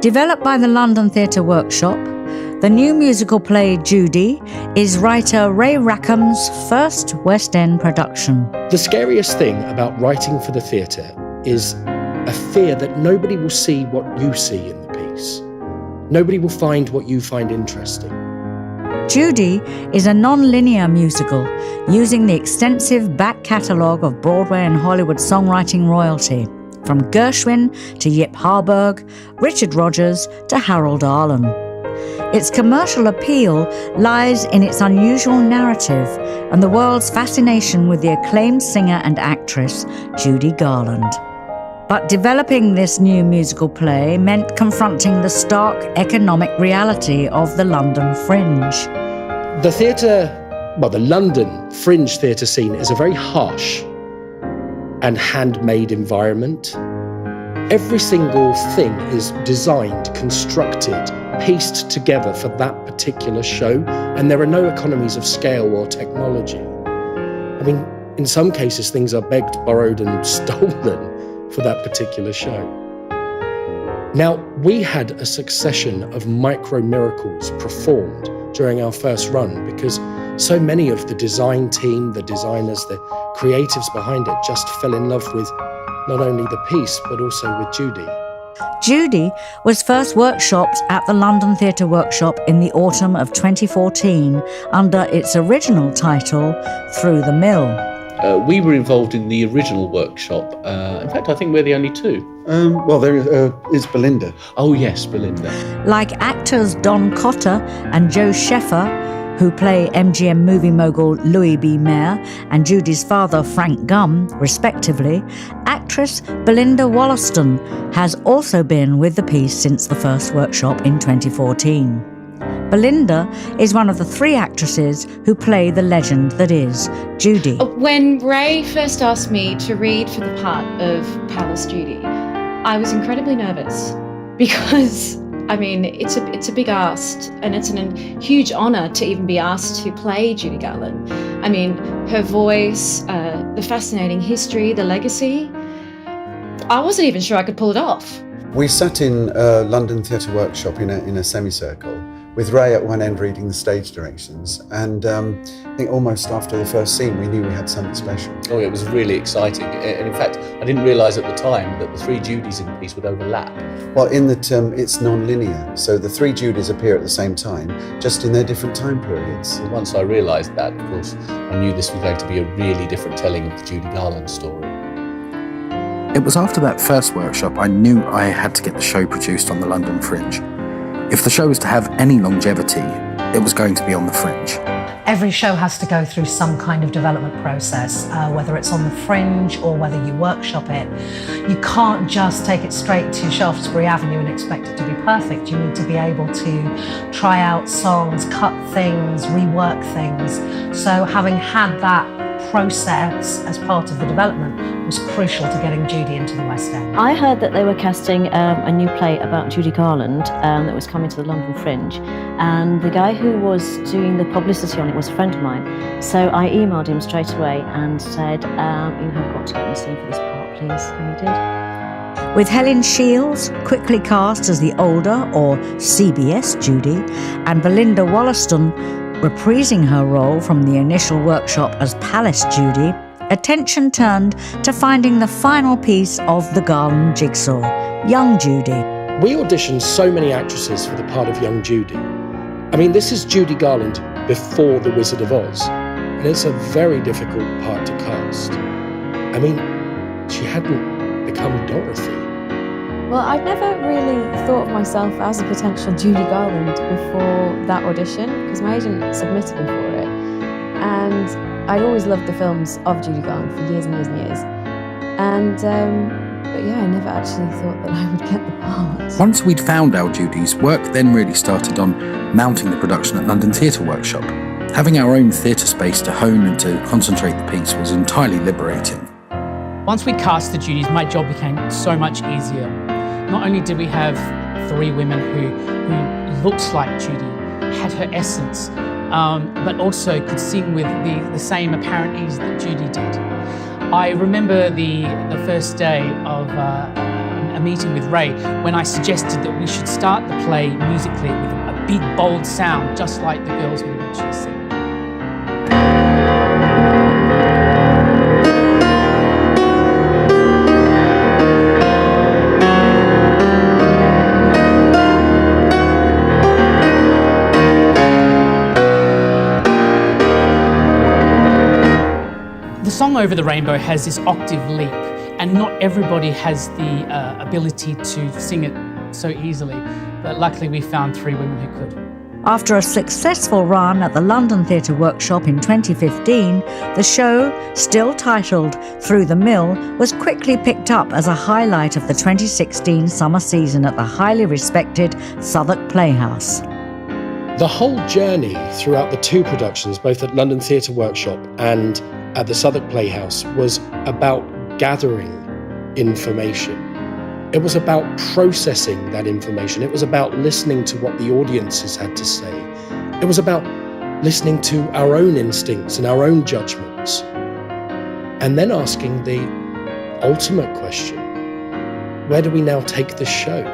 Developed by the London Theatre Workshop, the new musical play Judy is writer Ray Rackham's first West End production. The scariest thing about writing for the theatre is a fear that nobody will see what you see in the piece. Nobody will find what you find interesting. Judy is a non-linear musical using the extensive back catalogue of Broadway and Hollywood songwriting royalty, from Gershwin to Yip Harburg, Richard Rodgers to Harold Arlen. Its commercial appeal lies in its unusual narrative and the world's fascination with the acclaimed singer and actress Judy Garland. But developing this new musical play meant confronting the stark economic reality of the London Fringe. The London Fringe theatre scene is a very harsh and handmade environment. Every single thing is designed, constructed, pieced together for that particular show, and there are no economies of scale or technology. I mean, in some cases, things are begged, borrowed, and stolen for that particular show. Now, we had a succession of micro miracles performed during our first run because so many of the design team, the designers, the creatives behind it just fell in love with not only the piece, but also with Judy. Judy was first workshopped at the London Theatre Workshop in the autumn of 2014 under its original title, Through the Mill. We were involved in the original workshop. In fact, I think we're the only two. There is Belinda. Oh yes, Belinda. Like actors Don Cotter and Joe Sheffer, who play MGM movie mogul Louis B. Mayer and Judy's father Frank Gum, respectively, actress Belinda Wollaston has also been with the piece since the first workshop in 2014. Belinda is one of the three actresses who play the legend that is Judy. When Ray first asked me to read for the part of Palace Judy, I was incredibly nervous because, I mean, it's a big ask, and it's a huge honour to even be asked to play Judy Garland. I mean, her voice, the fascinating history, the legacy. I wasn't even sure I could pull it off. We sat in London Theatre Workshop in a semicircle with Ray at one end reading the stage directions, and I think almost after the first scene we knew we had something special. Oh, it was really exciting. And in fact, I didn't realise at the time that the three Judys in the piece would overlap. Well, in that it's non-linear, so the three Judys appear at the same time, just in their different time periods. And once I realised that, of course, I knew this was going to be a really different telling of the Judy Garland story. It was after that first workshop I knew I had to get the show produced on the London Fringe. If the show was to have any longevity, it was going to be on the Fringe. Every show has to go through some kind of development process, whether it's on the Fringe or whether you workshop it. You can't just take it straight to Shaftesbury Avenue and expect it to be perfect. You need to be able to try out songs, cut things, rework things. So having had that process as part of the development was crucial to getting Judy into the West End. I heard that they were casting a new play about Judy Garland that was coming to the London Fringe, and the guy who was doing the publicity on it was a friend of mine. So I emailed him straight away and said, you have got to get me seen for this part, please, and he did. With Helen Shields quickly cast as the older, or CBS Judy, and Belinda Wollaston reprising her role from the initial workshop as Palace Judy, attention turned to finding the final piece of the Garland jigsaw, Young Judy. We auditioned so many actresses for the part of Young Judy. I mean, this is Judy Garland before The Wizard of Oz, and it's a very difficult part to cast. I mean, she hadn't become Dorothy. Well, I'd never really thought of myself as a potential Judy Garland before that audition, because my agent submitted me for it. And I'd always loved the films of Judy Garland for years and years and years. And, but yeah, I never actually thought that I would get the part. Once we'd found our Judys, work then really started on mounting the production at London Theatre Workshop. Having our own theatre space to hone and to concentrate the piece was entirely liberating. Once we cast the Judys, my job became so much easier. Not only did we have three women who looked like Judy, had her essence, but also could sing with the same apparent ease that Judy did. I remember the first day of a meeting with Ray when I suggested that we should start the play musically with a big, bold sound, just like the girls would eventually sing. The song Over the Rainbow has this octave leap, and not everybody has the ability to sing it so easily, but luckily we found 3 women who could. After a successful run at the London Theatre Workshop in 2015, the show, still titled Through the Mill, was quickly picked up as a highlight of the 2016 summer season at the highly respected Southwark Playhouse. The whole journey throughout the 2 productions, both at London Theatre Workshop and at the Southwark Playhouse, was about gathering information. It was about processing that information. It was about listening to what the audiences had to say. It was about listening to our own instincts and our own judgments. And then asking the ultimate question, where do we now take this show?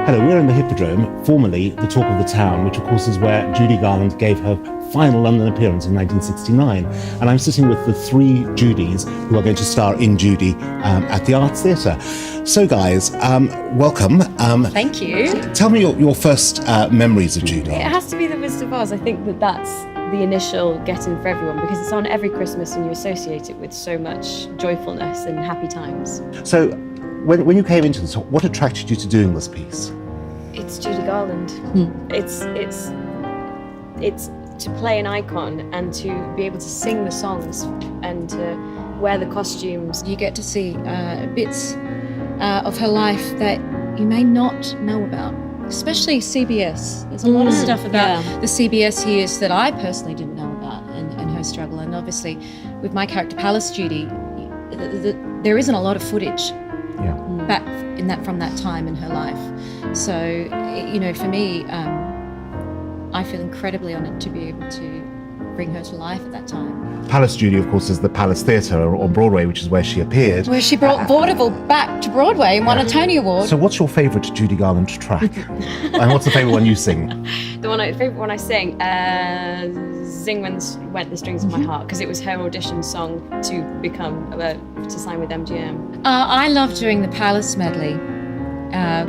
Hello, we're in the Hippodrome, formerly the Talk of the Town, which of course is where Judy Garland gave her final London appearance in 1969. And I'm sitting with the 3 Judys who are going to star in Judy at the Arts Theatre. So guys, welcome. Thank you. Tell me your first memories of Judy. It has to be The Wizard of Oz. I think that's the initial get-in for everyone, because it's on every Christmas and you associate it with so much joyfulness and happy times. So when you came into this, what attracted you to doing this piece? It's Judy Garland. It's to play an icon and to be able to sing the songs and to wear the costumes. You get to see bits of her life that you may not know about, especially CBS. There's a lot of stuff about the CBS years that I personally didn't know about, and her struggle. And obviously, with my character Palace Judy, there isn't a lot of footage back in that from that time in her life. So, for me, I feel incredibly honoured to be able to bring her to life at that time. Palace Judy, of course, is the Palace Theatre on Broadway, which is where she appeared. Where she brought vaudeville back to Broadway and won a Tony Award. So what's your favourite Judy Garland track? And what's the favourite one you sing? The favourite one I sing, Zing Went the Strings of My Heart, because it was her audition song to become, to sign with MGM. I love doing the Palace medley,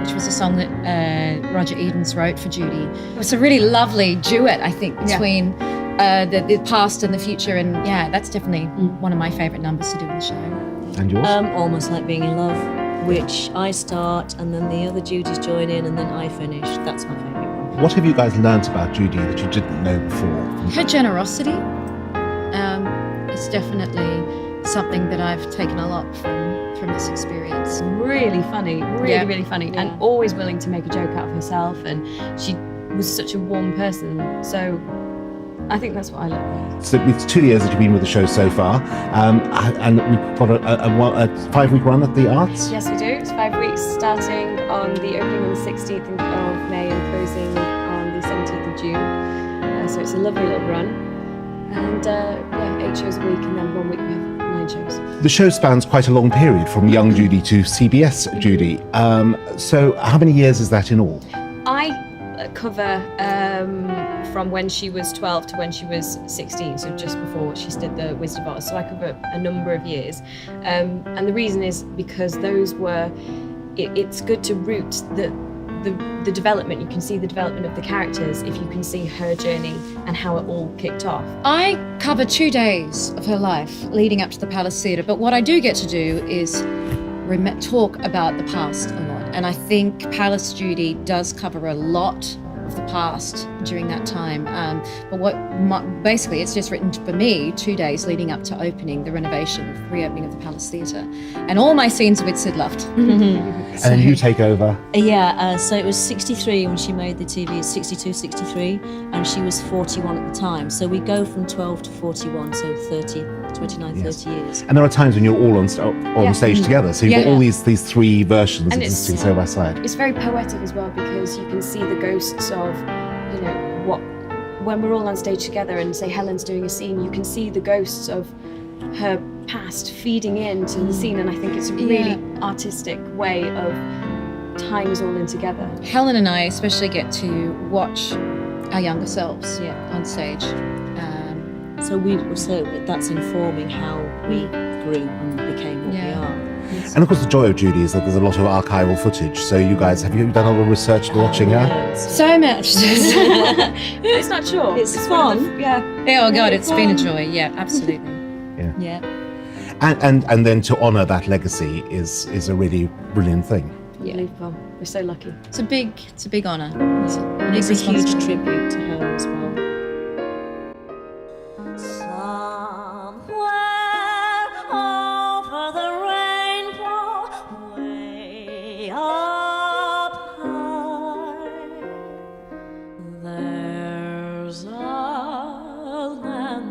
which was a song that Roger Edens wrote for Judy. It was a really lovely duet, I think, between the past and the future, and that's definitely one of my favourite numbers to do in the show. And yours? Almost Like Being in Love, which I start and then the other Judys join in and then I finish. That's my favourite one. What have you guys learnt about Judy that you didn't know before? Her generosity is definitely something that I've taken a lot from this experience. Really funny, really funny, and always willing to make a joke out of herself, and she was such a warm person, so I think that's what I love. So it's 2 years that you've been with the show so far, and we've got a 5-week run at the Arts? Yes, we do. It's 5 weeks, starting on the opening on the 16th of May and closing on the 17th of June. So it's a lovely little run. And 8 shows a week, and then 1 week we have 9 shows. The show spans quite a long period, from young Judy to CBS Judy. So how many years is that in all? I cover from when she was 12 to when she was 16, so just before she did the Wizard of Oz. So I cover a number of years, and the reason is because those were. It's good to root the development. You can see the development of the characters if you can see her journey and how it all kicked off. I cover 2 days of her life leading up to the Palace Theatre, but what I do get to do is talk about the past a lot. And I think Palace Judy does cover a lot of the past during that time. But basically, it's just written for me 2 days leading up to opening, the reopening of the Palace Theatre. And all my scenes are with Sid Luft. And then you take over? So it was 63 when she made the TV, it's 62, 63, and she was 41 at the time. So we go from 12 to 41, so 29, 30 years. And there are times when you're all on stage together, so you've got all these 3 versions and existing side by side. It's very poetic as well, because you can see the ghosts of, when we're all on stage together and say Helen's doing a scene, you can see the ghosts of her past feeding into the scene, and I think it's a really artistic way of tying us all in together. Helen and I especially get to watch our younger selves on stage. So that's informing how we grew and became what we are. And of course, the joy of Judy is that there's a lot of archival footage. So you guys, have you done a lot of research watching her? So much. It's not sure. It's fun. Oh God, it's been a joy. Yeah, absolutely. Yeah. And then to honour that legacy is a really brilliant thing. Unbelievable. We're so lucky. It's a big honour. It's a huge tribute to her as well.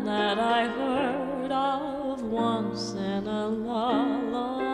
That I heard of once in a lullaby.